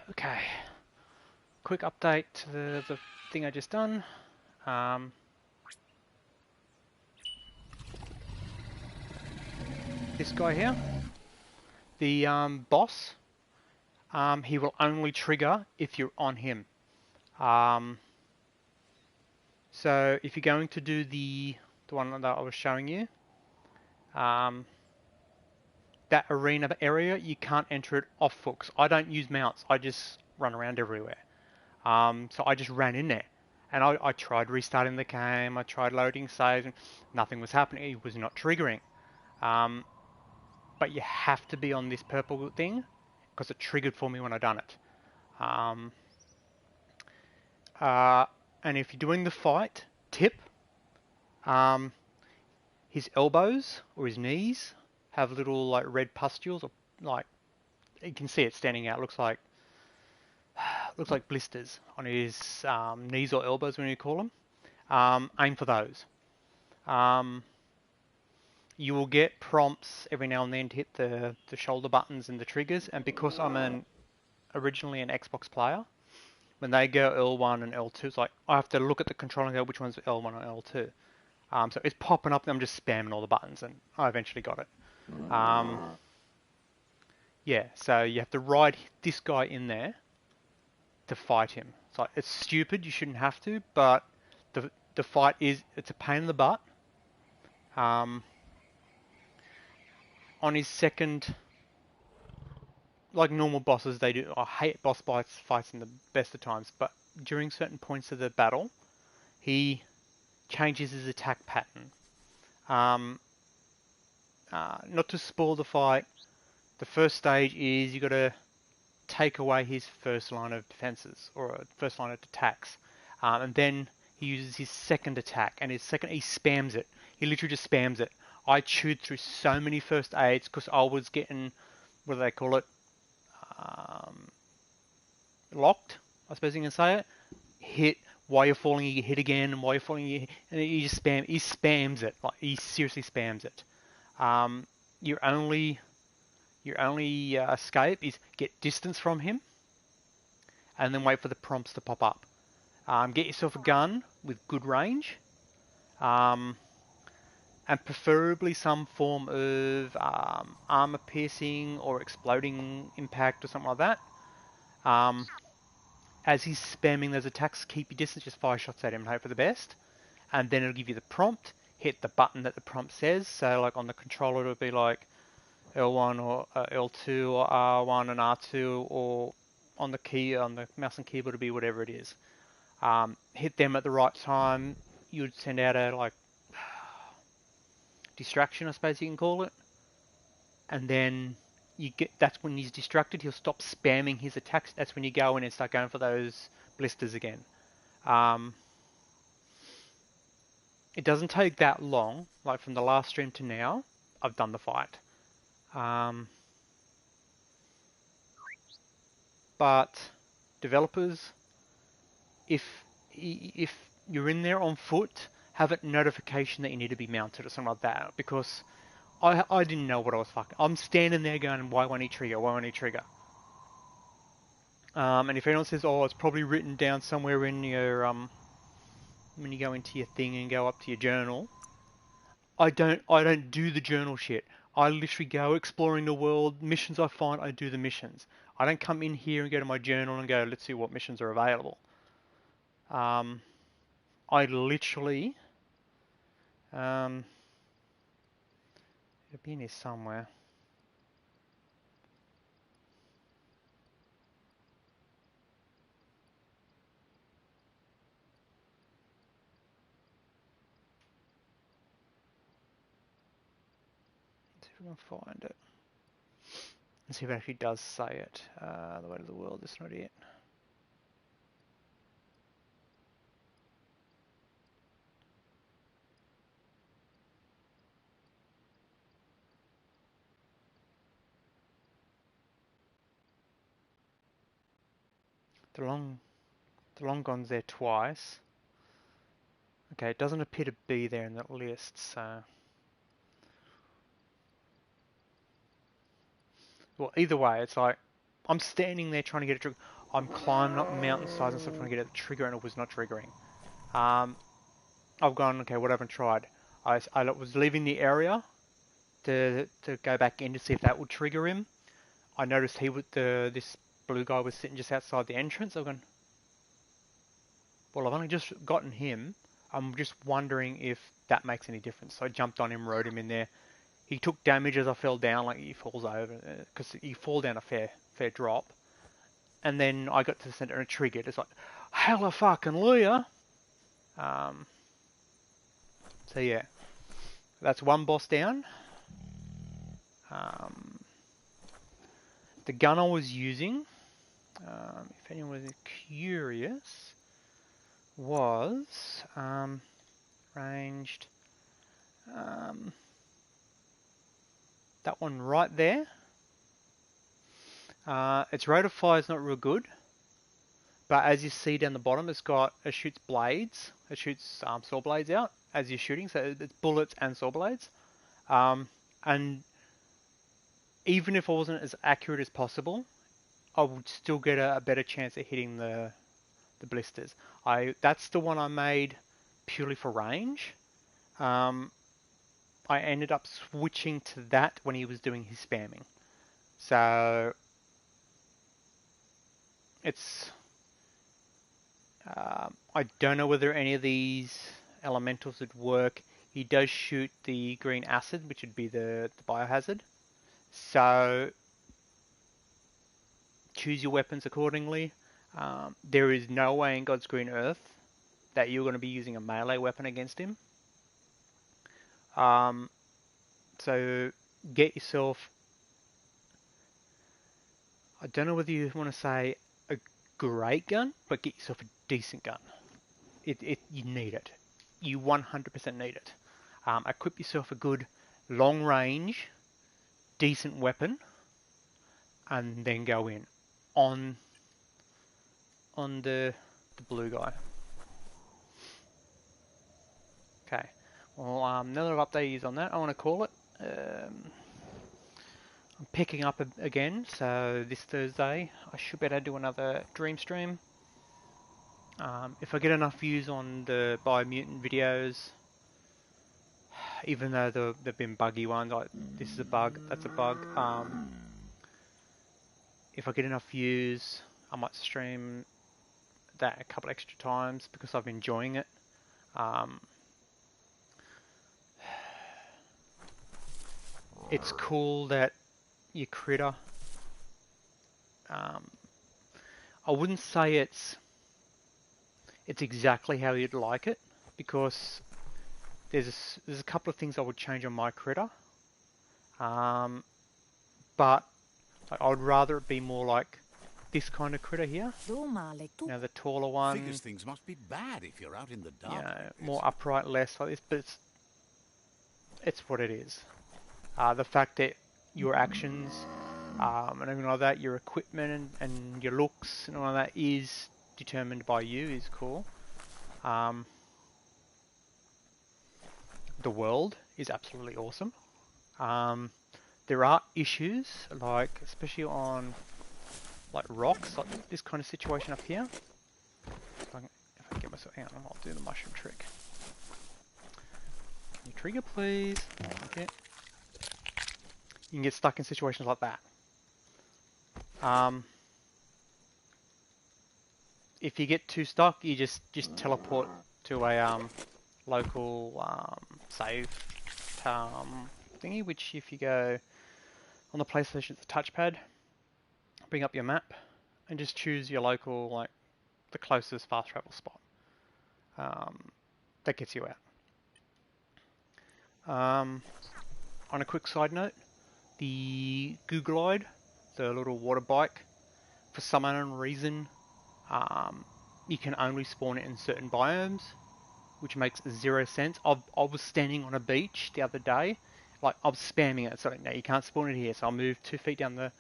Okay, quick update to the thing I just done. This guy here, the boss, he will only trigger if you're on him. So if you're going to do the one that I was showing you, that arena area, you can't enter it off foot. 'Cause I don't use mounts. I just run around everywhere. So I just ran in there. And I tried restarting the game. I tried loading saves, and nothing was happening. It was not triggering. Um, but you have to be on this purple thing because it triggered for me when I done it. Um, uh, and if you're doing the fight, tip, um, his elbows or his knees have little like red pustules, or like you can see it standing out. Looks like blisters on his knees or elbows when you call them. Aim for those. Um, you will get prompts every now and then to hit the shoulder buttons and the triggers. And because I'm originally an Xbox player, when they go L1 and L2, it's like I have to look at the controller and go which one's L1 and L2. So it's popping up and I'm just spamming all the buttons and I eventually got it. Yeah, so you have to ride this guy in there to fight him. It's stupid, you shouldn't have to, but the fight it's a pain in the butt. On his second, like normal bosses, they do. I hate boss fights in the best of times, but during certain points of the battle, he changes his attack pattern. Um, Not to spoil the fight, the first stage is you got to take away his first line of defenses or first line of attacks, and then he uses his second attack, and his second he spams it. He literally just spams it. I chewed through so many first aids because I was getting, what do they call it, um, locked, I suppose you can say it. Hit while you're falling, you get hit again, and while you're falling, and he just he spams it. Like he seriously spams it. Um, your only escape is get distance from him, and then wait for the prompts to pop up. Get yourself a gun with good range, um, and preferably some form of armor piercing or exploding impact or something like that. Um, as he's spamming those attacks, keep your distance, just fire shots at him and hope for the best. And then it'll give you the prompt, hit the button that the prompt says. So like on the controller, it'll be like L1 or L2 or R1 and R2, or on the mouse and keyboard, it'll be whatever it is. Hit them at the right time. You would send out a like distraction, I suppose you can call it. And then that's when he's distracted. He'll stop spamming his attacks. That's when you go in and start going for those blisters again. Um, it doesn't take that long. Like from the last stream to now, I've done the fight. But developers, if you're in there on foot, have a notification that you need to be mounted or something like that, because I didn't know what I was fucking. I'm standing there going, why won't he trigger? Why won't he trigger? And if anyone says, oh, it's probably written down somewhere in your when you go into your thing and go up to your journal, I don't do the journal shit. I literally go exploring the world. Missions I find, I do the missions. I don't come in here and go to my journal and go, let's see what missions are available. I literally, it'll be in here somewhere. Let's see if we can find it. Let's see if it actually does say it. The way to the world, that's not it. The long gone's there twice. Okay, it doesn't appear to be there in that list, so. Well, either way, it's like, I'm standing there trying to get a trigger. I'm climbing up mountainsides and stuff trying to get a trigger, and it was not triggering. I've gone, okay, what haven't tried? I was leaving the area to go back in to see if that would trigger him. I noticed this blue guy was sitting just outside the entrance. I've gone, well, I've only just gotten him. I'm just wondering if that makes any difference. So I jumped on him, rode him in there. He took damage as I fell down, like he falls over, because you fall down a fair drop. And then I got to the center and it triggered. It's like, hella fucking Luya. So yeah, that's one boss down. The gun I was using, if anyone was curious, was ranged. That one right there. Its rate of fire is not real good, but as you see down the bottom, it shoots blades. It shoots saw blades out as you're shooting, so it's bullets and saw blades. And even if I wasn't as accurate as possible, I would still get a better chance at hitting the blisters. That's the one I made purely for range. I ended up switching to that when he was doing his spamming. So it's I don't know whether any of these elementals would work. He does shoot the green acid, which would be the biohazard. So choose your weapons accordingly. There is no way in God's green earth that you're going to be using a melee weapon against him. So get yourself, I don't know whether you want to say a great gun, but get yourself a decent gun. You need it. You 100% need it. Equip yourself a good long range, decent weapon, and then go in on the blue guy. Okay. Well, another update is on that. I want to call it. I'm picking up again, so this Thursday I should be able to do another dream stream. If I get enough views on the Biomutant videos, even though they've been buggy ones, like this is a bug, that's a bug. If I get enough views, I might stream that a couple extra times because I've been enjoying it. It's cool that your critter, I wouldn't say it's exactly how you'd like it, because there's a couple of things I would change on my critter, but I would rather it be more like this kind of critter here. You know, the taller one. Figures things must be bad if you're out in the dark. You know, more upright, less like this, but it's what it is. The fact that your actions and everything like that, your equipment and your looks and all of that is determined by you is cool. The world is absolutely awesome. There are issues, like especially on like rocks, like this kind of situation up here. If I get myself, hang on, I'll do the mushroom trick. Can you trigger, please? Okay. You can get stuck in situations like that. If you get too stuck, you just teleport to a local save thingy, which if you go on the PlayStation, it's a touchpad. Bring up your map and just choose your local, like the closest fast travel spot. That gets you out. On a quick side note, the Googlide, the little water bike, for some unknown reason, you can only spawn it in certain biomes, which makes zero sense. I was standing on a beach the other day, like I was spamming it. So no, you can't spawn it here. So I moved 2 feet down the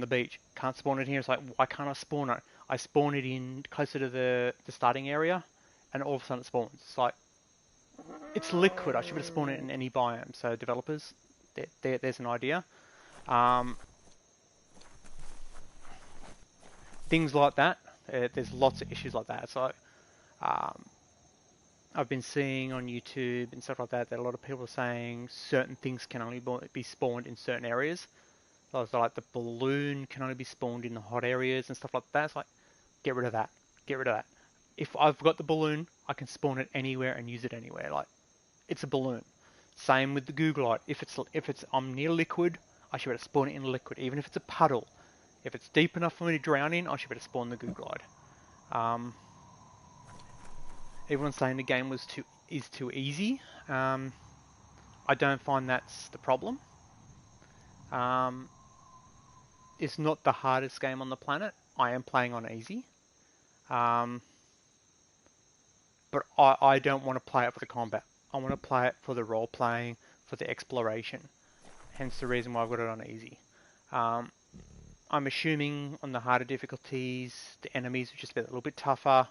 beach. Can't spawn it here. It's like, why can't I spawn it? I spawn it in closer to the starting area, and all of a sudden it spawns. It's like, it's liquid. I should be able to spawn it in any biome. So developers, there's an idea. things like that. There's lots of issues like that. So um, I've been seeing on YouTube and stuff like that a lot of people are saying certain things can only be spawned in certain areas. So it's like the balloon can only be spawned in the hot areas and stuff like that. It's like, get rid of that. Get rid of that. If I've got the balloon, I can spawn it anywhere and use it anywhere. Like, it's a balloon. Same with the Googlite. If it's I'm near liquid, I should be able to spawn it in liquid, even if it's a puddle. If it's deep enough for me to drown in, I should be able to spawn the Googlite. Um, Everyone's saying the game is too easy. I don't find that's the problem. Um, it's not the hardest game on the planet. I am playing on easy. Um, but I don't want to play it for the combat. I want to play it for the role playing, for the exploration. Hence the reason why I've got it on easy. Um, I'm assuming on the harder difficulties, the enemies are just a little bit tougher.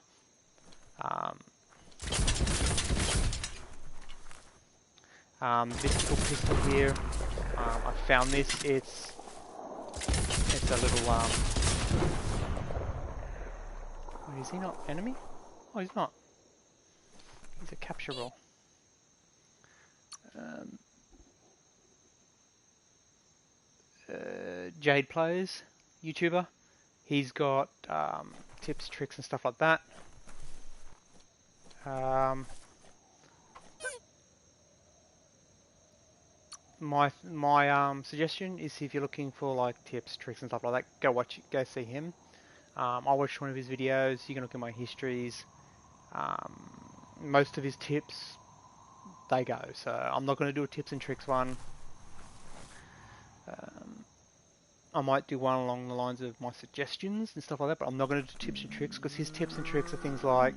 This little pistol here, I found this. It's a little wait, is he not enemy? Oh, he's not. He's a capture roll. Jade Plays, YouTuber. He's got tips, tricks, and stuff like that. My suggestion is if you're looking for like tips, tricks, and stuff like that, go see him. I watched one of his videos. You can look at my histories. Most of his tips, they go. So I'm not going to do a tips and tricks one. I might do one along the lines of my suggestions and stuff like that, but I'm not going to do tips and tricks because his tips and tricks are things like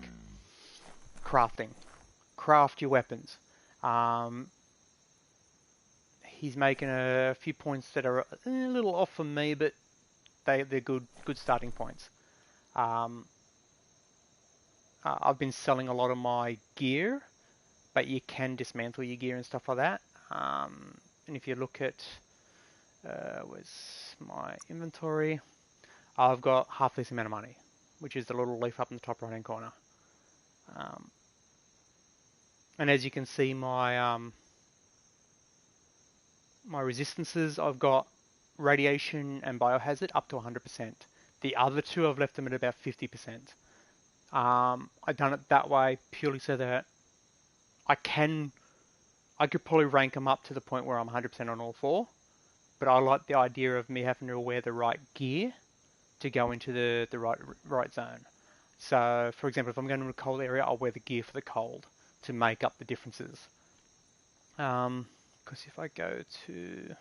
crafting. Craft your weapons. He's making a few points that are a little off for me, but they're good starting points. I've been selling a lot of my gear, but you can dismantle your gear and stuff like that. And if you look at where's my inventory, I've got half this amount of money, which is the little leaf up in the top right hand corner. And as you can see, my my resistances, I've got radiation and biohazard up to 100%. The other two, I've left them at about 50%. I've done it that way purely so that I could probably rank them up to the point where I'm 100% on all four, but I like the idea of me having to wear the right gear to go into the right zone. So, for example, if I'm going to a cold area, I'll wear the gear for the cold to make up the differences. Because if I go to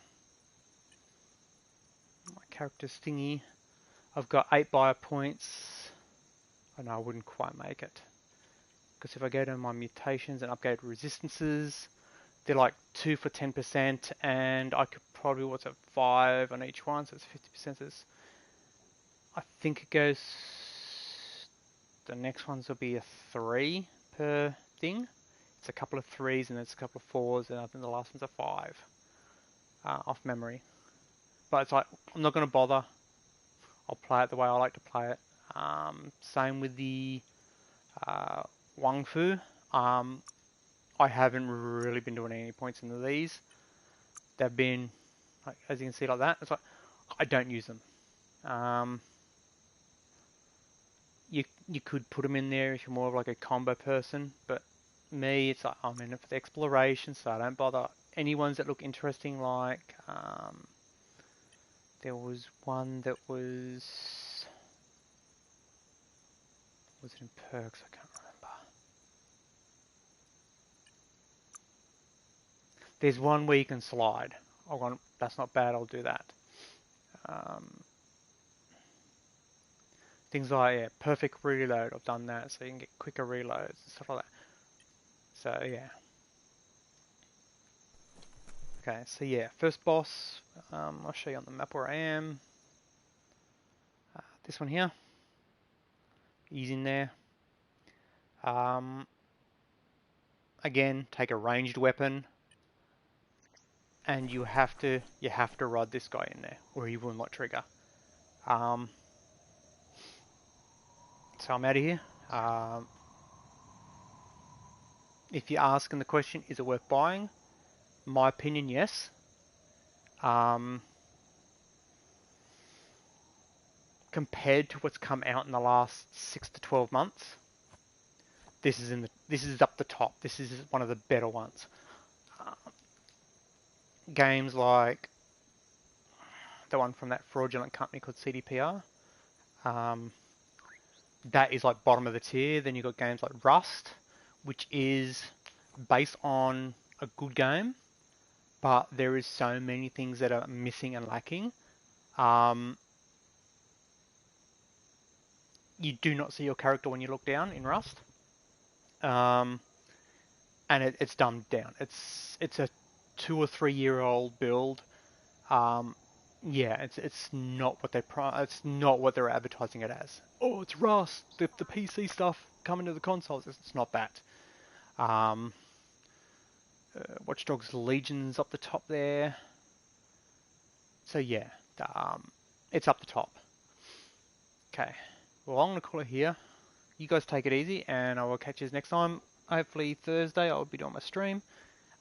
my character's thingy, I've got 8 bio points. I know I wouldn't quite make it. Because if I go to my mutations and upgrade resistances, they're like 2 for 10%, and I could probably, 5 on each one, so it's 50%. So I think it goes, the next ones will be a 3 per thing. It's a couple of 3s and it's a couple of 4s, and I think the last one's a 5 off memory. But it's like, I'm not going to bother. I'll play it the way I like to play it. Same with the Wang Fu. I haven't really been doing any points into these. They've been, like, as you can see like that, it's like, I don't use them. You could put them in there if you're more of like a combo person, but me, it's like, I'm in it for the exploration, so I don't bother. Any ones that look interesting, like, there was one that was it in perks? I can't remember. There's one where you can slide. That's not bad, I'll do that. Things like, perfect reload, I've done that, so you can get quicker reloads and stuff like that. So, yeah. Okay, so yeah, first boss, I'll show you on the map where I am. This one here. He's in there. Again, take a ranged weapon, and you have to rod this guy in there, or he will not trigger. So I'm out of here. If you're asking the question, is it worth buying? My opinion, yes. Compared to what's come out in the last 6 to 12 months, this is up the top. This is one of the better ones. Games like the one from that fraudulent company called CDPR, that is like bottom of the tier. Then you've got games like Rust, which is based on a good game, but there is so many things that are missing and lacking. You do not see your character when you look down in Rust, and it's dumbed down. It's a 2 or 3 year old build. Yeah, it's not what it's not what they're advertising it as. Oh, it's Rust, the PC stuff coming to the consoles. It's not that. Watch Dogs Legion's up the top there. So yeah, it's up the top. Okay, well I'm gonna call it here. You guys take it easy, and I will catch you next time. Hopefully Thursday I'll be doing my stream.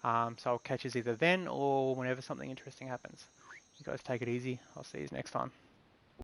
So I'll catch you either then or whenever something interesting happens. You guys take it easy. I'll see you next time.